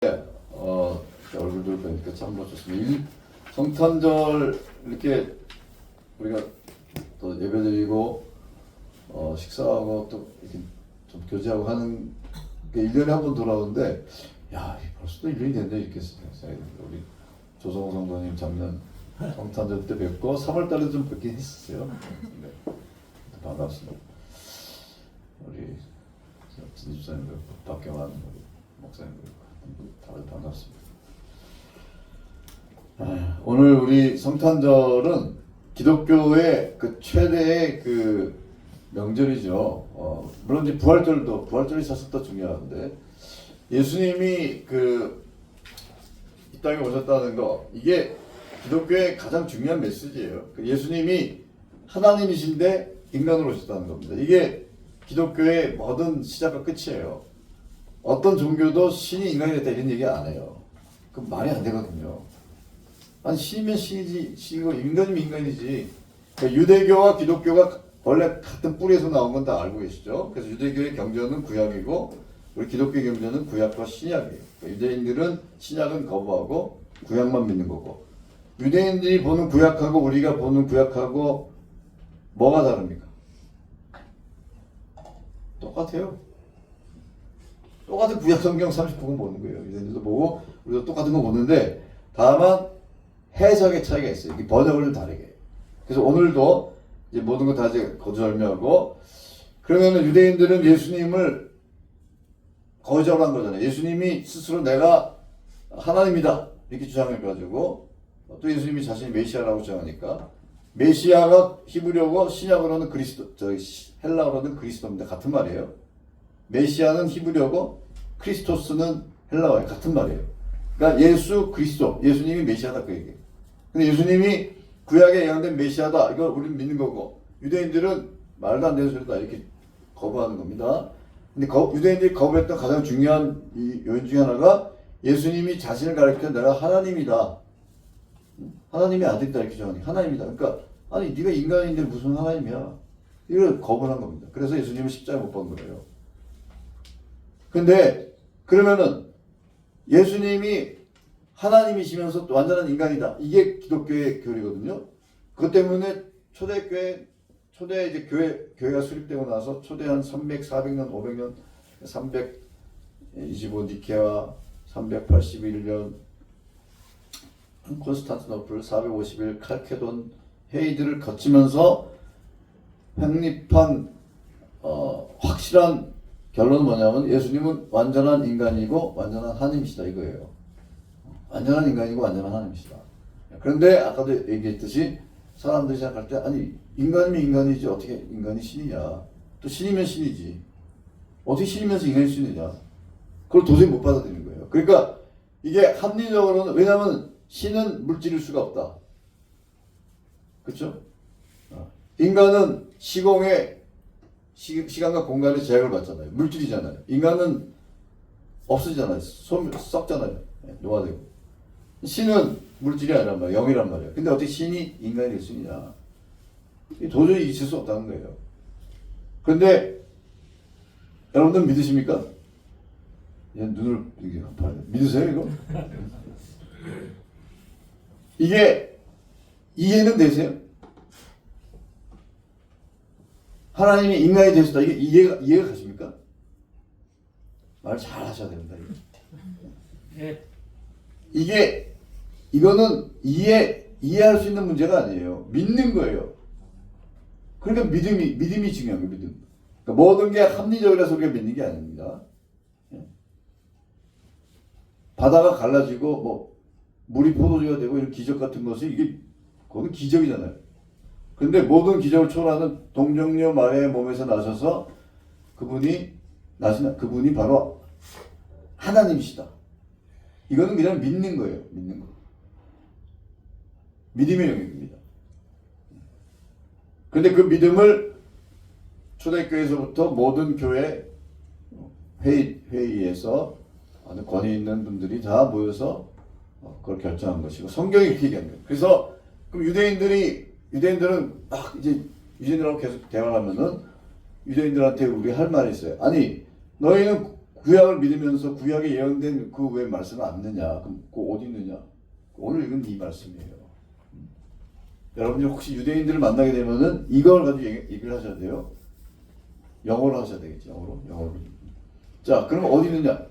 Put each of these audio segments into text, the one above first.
얼굴들 보니까 참 멋졌습니다. 성탄절 이렇게 우리가 또 예배드리고 식사하고 또 이렇게 좀 교제하고 하는 게 1년에 한 번 돌아오는데, 야, 벌써 또 1년이 됐네 이렇게 생각했는데, 우리 조성호 성도님 작년 성탄절 때 뵙고 3월 달에 좀 뵙긴 했었어요. 네. 반갑습니다. 우리 진집사님 뵙고 박경환 목사님 뵙고 다들 반갑습니다. 오늘 우리 성탄절은 기독교의 그 최대의 그 명절이죠. 물론 이제 부활절이 사실 더 중요한데, 예수님이 이 땅에 오셨다는 거, 이게 기독교의 가장 중요한 메시지예요. 예수님이 하나님이신데 인간으로 오셨다는 겁니다. 이게 기독교의 모든 시작과 끝이에요. 어떤 종교도 신이 인간이 됐다 이런 얘기 안 해요. 그 말이 안 되거든요. 아니, 신이면 신이지, 신이고 인간이면 인간이지. 그러니까 유대교와 기독교가 원래 같은 뿌리에서 나온 건 다 알고 계시죠? 그래서 유대교의 경전은 구약이고 우리 기독교의 경전은 구약과 신약이에요. 그러니까 유대인들은 신약은 거부하고 구약만 믿는 거고, 유대인들이 보는 구약하고 우리가 보는 구약하고 뭐가 다릅니까? 똑같아요. 똑같은 구약 성경 39권 보는 거예요. 유대인들도 보고 우리도 똑같은 거 보는데, 다만 해석의 차이가 있어요. 이 번역을 좀 다르게. 그래서 오늘도 이제 모든 거 다 이제 거절하고, 그러면은 유대인들은 예수님을 거절한 거잖아요. 예수님이 스스로 내가 하나님이다 이렇게 주장해가지고, 또 예수님이 자신이 메시아라고 주장하니까, 메시아가 히브리어고 신약으로는 그리스도, 헬라어로는 그리스도입니다. 같은 말이에요. 메시아는 히브리어고 크리스토스는 헬라어예요. 같은 말이에요. 그러니까 예수 그리스도, 예수님이 메시아다 그 얘기예요. 근데 예수님이 구약에 예언된 메시아다, 이걸 우리는 믿는 거고, 유대인들은 말도 안 되는 소리다 이렇게 거부하는 겁니다. 근데 유대인들이 거부했던 가장 중요한 이 요인 중에 하나가, 예수님이 자신을 가리켜 내가 하나님이다, 하나님의 아들이다 이렇게 주장하니 하나님이다. 그러니까 아니, 네가 인간인데 무슨 하나님이야, 이걸 거부한 겁니다. 그래서 예수님을 십자가에 못 박은 거예요. 근데 그러면은 예수님이 하나님이시면서 또 완전한 인간이다, 이게 기독교의 교리거든요. 그것 때문에 초대 이제 교회가 수립되고 나서 초대 한 300, 400년, 500년, 325 니케아, 381년 콘스탄티노플, 451 칼케돈 회의들을 거치면서 확립한 확실한 결론은 뭐냐면, 예수님은 완전한 인간이고 완전한 하나님이시다 이거예요. 완전한 인간이고 완전한 하나님이시다. 그런데 아까도 얘기했듯이 사람들이 생각할 때, 아니, 인간이면 인간이지 어떻게 인간이 신이냐, 또 신이면 신이지 어떻게 신이면서 인간이 신이냐, 그걸 도저히 못 받아들이는 거예요. 그러니까 이게 합리적으로는, 왜냐하면 신은 물질일 수가 없다, 그렇죠? 인간은 시공에 시간과 공간의 제약을 받잖아요. 물질이잖아요. 인간은 없어지잖아요. 썩잖아요. 노화되고. 신은 물질이 아니란 말이에요. 영이란 말이에요. 근데 어떻게 신이 인간이 될 수 있냐? 도저히 있을 수 없다는 거예요. 그런데 여러분들 믿으십니까? 눈을 이렇게 봐야 돼. 믿으세요 이거? 이게 이해는 되세요? 하나님이 인간이 되셨다, 이게 이해가 가십니까? 말 잘 하셔야 됩니다. 이거는 이해할 수 있는 문제가 아니에요. 믿는 거예요. 그러니까 믿음이 중요한 거예요. 믿음. 그러니까 모든 게 합리적이라서 우리가 믿는 게 아닙니다. 바다가 갈라지고 뭐 물이 포도주가 되고 이런 기적 같은 것이, 그거는 기적이잖아요. 근데 모든 기적을 초월하는 동정녀 마리아의 몸에서 나셔서 그분이 바로 하나님이시다, 이거는 그냥 믿는 거예요. 믿는 거. 믿음의 영역입니다. 근데 그 믿음을 초대교회에서부터 모든 교회 회의에서 아주 권위 있는 분들이 다 모여서 그걸 결정한 것이고, 성경이 이렇게 얘기한 거예요. 그래서 그럼 유대인들은 막 이제 유대인들하고 계속 대화를 하면은 유대인들한테 우리 할 말이 있어요. 아니, 너희는 구약을 믿으면서 구약에 예언된 그 외 말씀을 안 믿느냐? 그럼 그 어디 있느냐? 오늘 읽은 이 말씀이에요. 여러분이 혹시 유대인들을 만나게 되면은 이걸 가지고 얘기를 하셔야 돼요. 영어로 하셔야 되겠죠. 영어로. 자, 그럼 어디 있느냐?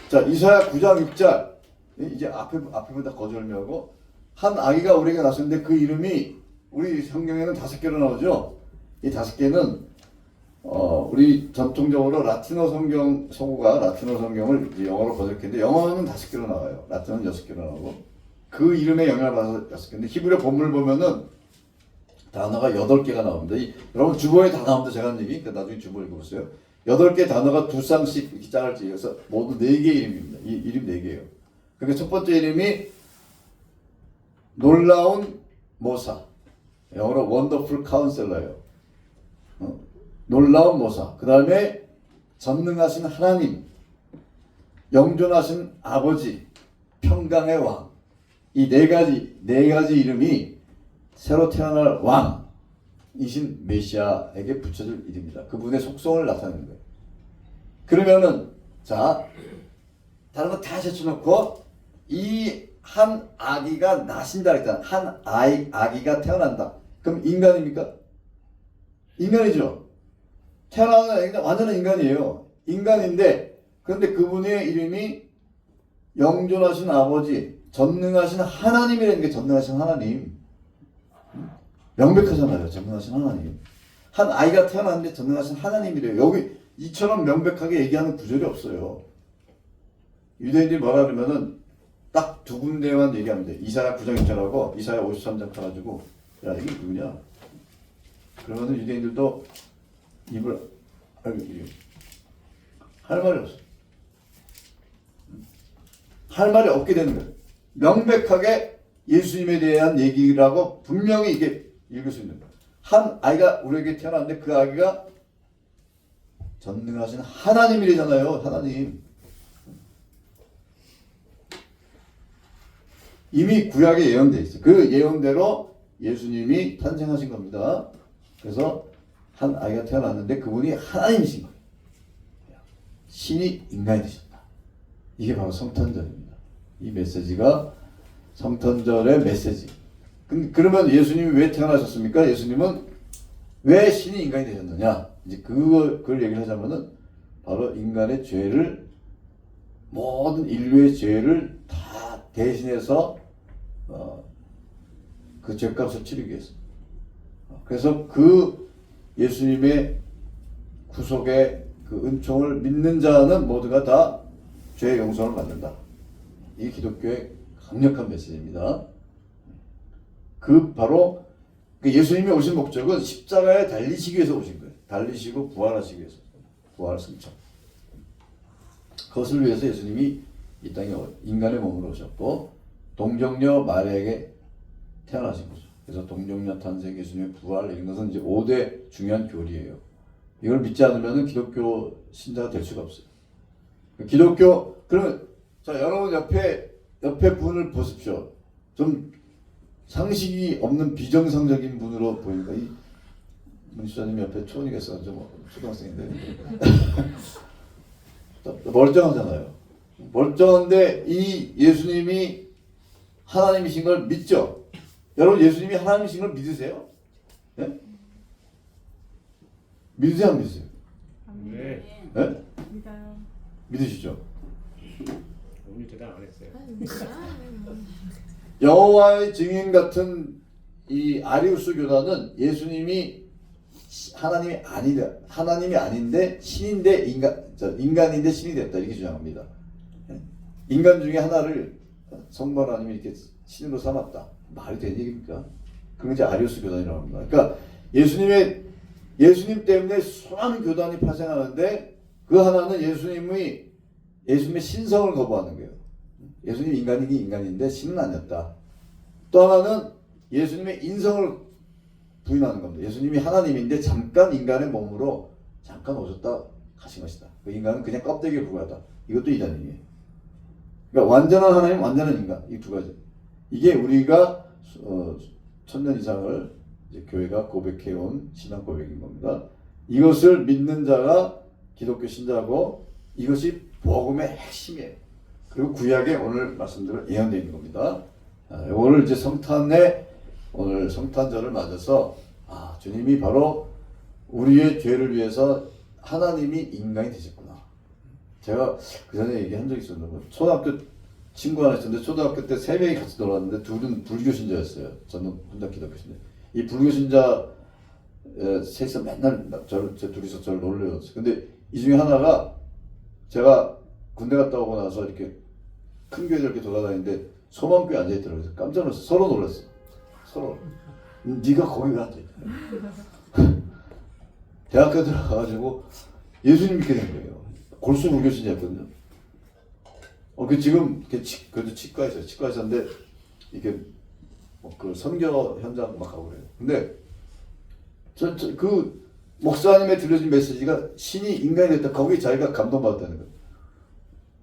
자, 이사야 9장 6절. 이제 앞에보다 거절미하고 한 아기가 우리에게 났었는데 그 이름이 우리 성경에는 5개로 나오죠. 이 5개는 우리 전통적으로 라틴어 성경 서구가 라틴어 성경을 이제 영어로 번역했는데 영어는 5개로 나와요. 라틴어는 6개로 나오고 그 이름에 영향을 받아서 6개인데 히브리 본문을 보면은 단어가 8개가 나옵니다. 여러분 주보에 다 나옵니다. 제가 한 얘기. 그러니까 나중에 주보 읽어보세요. 8개 단어가 2쌍씩 이렇게 짝을 지어서 모두 4개의 이름입니다. 이 이름 4개예요. 그러니까 첫 번째 이름이 놀라운 모사. 영어로 원더풀 카운셀러예요. 놀라운 모사. 그 다음에 전능하신 하나님, 영존하신 아버지, 평강의 왕. 이 네 가지 이름이 새로 태어날 왕이신 메시아에게 붙여질 이름입니다. 그분의 속성을 나타내는 거예요. 그러면은 자 다른 거 다 제쳐놓고 이 한 아기가 나신다 했잖아. 한 아기가 태어난다. 그럼 인간입니까? 인간이죠. 태어나는 아기는 완전한 인간이에요. 인간인데 그런데 그분의 이름이 영존하신 아버지, 전능하신 하나님이라는 게 전능하신 하나님. 명백하잖아요. 전능하신 하나님. 한 아이가 태어났는데 전능하신 하나님이래요. 여기 이처럼 명백하게 얘기하는 구절이 없어요. 유대인들이 뭐라 그러면은 딱 2군데만 얘기하면 돼. 이사야 9장 1절하고 이사야 53장 펴가지고 야 이게 누구냐? 그러면은 유대인들도 입을 할 말이 없어. 할 말이 없게 되는 거예요. 명백하게 예수님에 대한 얘기라고 분명히 이게 읽을 수 있는 거예요. 한 아이가 우리에게 태어났는데 그 아기가 전능하신 하나님이래잖아요. 하나님. 이미 구약에 예언되어 있어요. 그 예언대로 예수님이 탄생하신 겁니다. 그래서 한 아이가 태어났는데 그분이 하나님이신 거예요. 신이 인간이 되셨다. 이게 바로 성탄절입니다. 이 메시지가 성탄절의 메시지. 그러면 예수님이 왜 태어나셨습니까? 예수님은 왜 신이 인간이 되셨느냐? 이제 그걸 얘기를 하자면은 바로 인간의 죄를 모든 인류의 죄를 다 대신해서 그 죄값을 치르기 위해서. 그래서 그 예수님의 구속의 그 은총을 믿는 자는 모두가 다 죄의 용서를 받는다. 이 기독교의 강력한 메시지입니다. 그 바로 예수님이 오신 목적은 십자가에 달리시기 위해서 오신 거예요. 달리시고 부활하시기 위해서. 부활 승천. 그것을 위해서 예수님이 이 땅에 인간의 몸으로 오셨고 동정녀 마리아에게 태어나신 거죠. 그래서 동정녀 탄생, 예수님의 부활 이런 것은 이제 5대 중요한 교리예요. 이걸 믿지 않으면 기독교 신자가 될 수가 없어요. 기독교 그러면 자 여러분 옆에 분을 보십시오. 좀 상식이 없는 비정상적인 분으로 보입니다. 이 문수자님 옆에 초원이가 있어서 좀 초등학생인데 멀쩡하잖아요. 멀쩡한데 이 예수님이 하나님이신 걸 믿죠? 여러분 예수님이 하나님이신 걸 믿으세요? 네? 믿으세요? 안 믿으세요? 네. 네? 믿어요. 믿으시죠? 오늘 대답 안 했어요. 여호와의 증인 같은 이 아리우스 교단은 예수님이 하나님이 아닌데 신인데 인간인데 신이 됐다 이렇게 주장합니다. 인간 중에 하나를 성부 하나님이 이렇게 신으로 삼았다. 말이 되는 얘기입니까? 그건 이제 아리우스 교단이라고 합니다. 그러니까 예수님 때문에 수많은 교단이 발생하는데 그 하나는 예수님의 신성을 거부하는 거예요. 예수님 인간이긴 인간인데 신은 아니었다. 또 하나는 예수님의 인성을 부인하는 겁니다. 예수님이 하나님인데 잠깐 인간의 몸으로 잠깐 오셨다 가신 것이다. 그 인간은 그냥 껍데기에 불과하다. 이것도 이단이에요. 그러니까 완전한 하나님, 완전한 인간 이 두 가지. 이게 우리가 1000년 이상을 이제 교회가 고백해온 신앙 고백인 겁니다. 이것을 믿는 자가 기독교 신자고 이것이 복음의 핵심이에요. 그리고 구약에 오늘 말씀대로 예언되어 있는 겁니다. 오늘 이제 오늘 성탄절을 맞아서 주님이 바로 우리의 죄를 위해서 하나님이 인간이 되셨구나. 제가 그 전에 얘기한 적이 있었는데 초등학교 친구 하나 있었는데 초등학교 때 3명이 같이 놀았는데 둘은 불교 신자였어요. 저는 혼자 기독교 신자. 이 불교 신자 셋이서 맨날 둘이서 저를 놀려요. 근데 이 중에 하나가 제가 군대 갔다 오고 나서 이렇게 큰 교회 이렇게 돌아다니는데 소망교에 앉아있더라고요. 그래서 깜짝 놀랐어요. 서로 놀랐어요. 서로. 네가 거기 왜 앉아있냐. 대학교 들어가가지고 예수님 믿게 된 거예요. 골수 불교 신자였거든요. 지금 그래도 치과에서 치과에서인데 이렇게 그 선교 현장 막 가고 그래요. 근데 그 목사님의 들려준 메시지가 신이 인간이 됐다. 거기에 자기가 감동받았다는 거예요.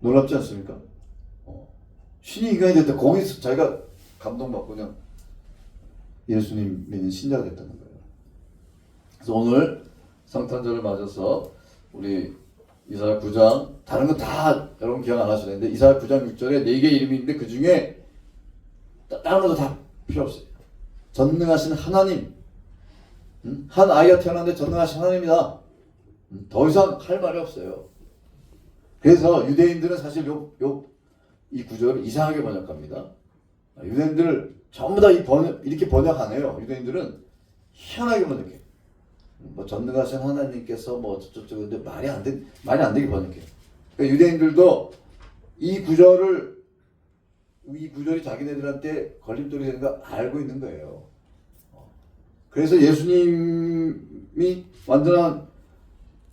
놀랍지 않습니까? 신이 인간이 됐다. 거기서 자기가 감동받고 그냥 예수님 믿는 신자가 됐다는 거예요. 그래서 오늘 성탄절을 맞아서 우리 이사야 9장 다른 거 다 여러분 기억 안 하셔야 되는데 이사야 9장 6절에 4개의 이름이 있는데 그 중에 다른 것도 다 필요 없어요. 전능하신 하나님, 한 아이가 태어났는데 전능하신 하나님이다. 더 이상 할 말이 없어요. 그래서 유대인들은 사실 이 구절을 이상하게 번역합니다. 유대인들 전부 다 이렇게 번역 안 해요. 유대인들은 희한하게 번역해. 전능하신 하나님께서 어쩌고저쩌고 근데 말이 안 되게 번역해요. 그러니까 유대인들도 이 구절이 자기네들한테 걸림돌이 되는 거 알고 있는 거예요. 그래서 예수님이 완전한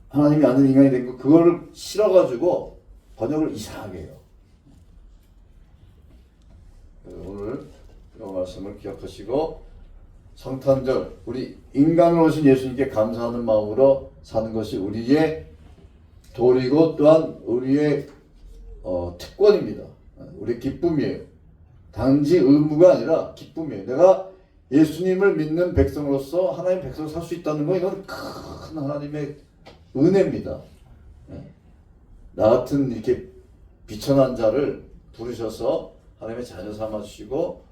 하나님이 아닌 인간이 된 거 그거를 싫어가지고 번역을 이상하게 해요. 오늘 이 말씀을 기억하시고 성탄절 우리 인간으로 오신 예수님께 감사하는 마음으로 사는 것이 우리의 도리고 또한 우리의 특권입니다. 우리의 기쁨이에요. 단지 의무가 아니라 기쁨이에요. 내가 예수님을 믿는 백성으로서 하나님의 백성으로 살 수 있다는 건 이건 큰 하나님의 은혜입니다. 나 같은 이렇게 비천한 자를 부르셔서 하나님의 자녀 삼아주시고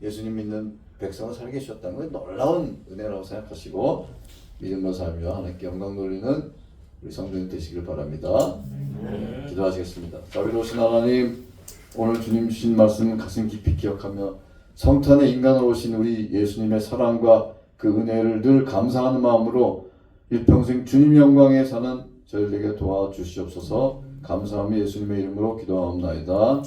예수님 믿는 백성을 살게 해주셨다는 건 놀라운 은혜라고 생각하시고 믿음과 살며 하나님께 영광 돌리는 우리 성도님 되시길 바랍니다. 기도하시겠습니다. 자비로우신 하나님, 오늘 주님 주신 말씀 가슴 깊이 기억하며 성탄의 인간으로 오신 우리 예수님의 사랑과 그 은혜를 늘 감사하는 마음으로 일평생 주님 영광에 사는 저희에게 도와주시옵소서. 감사하며 예수님의 이름으로 기도하옵나이다.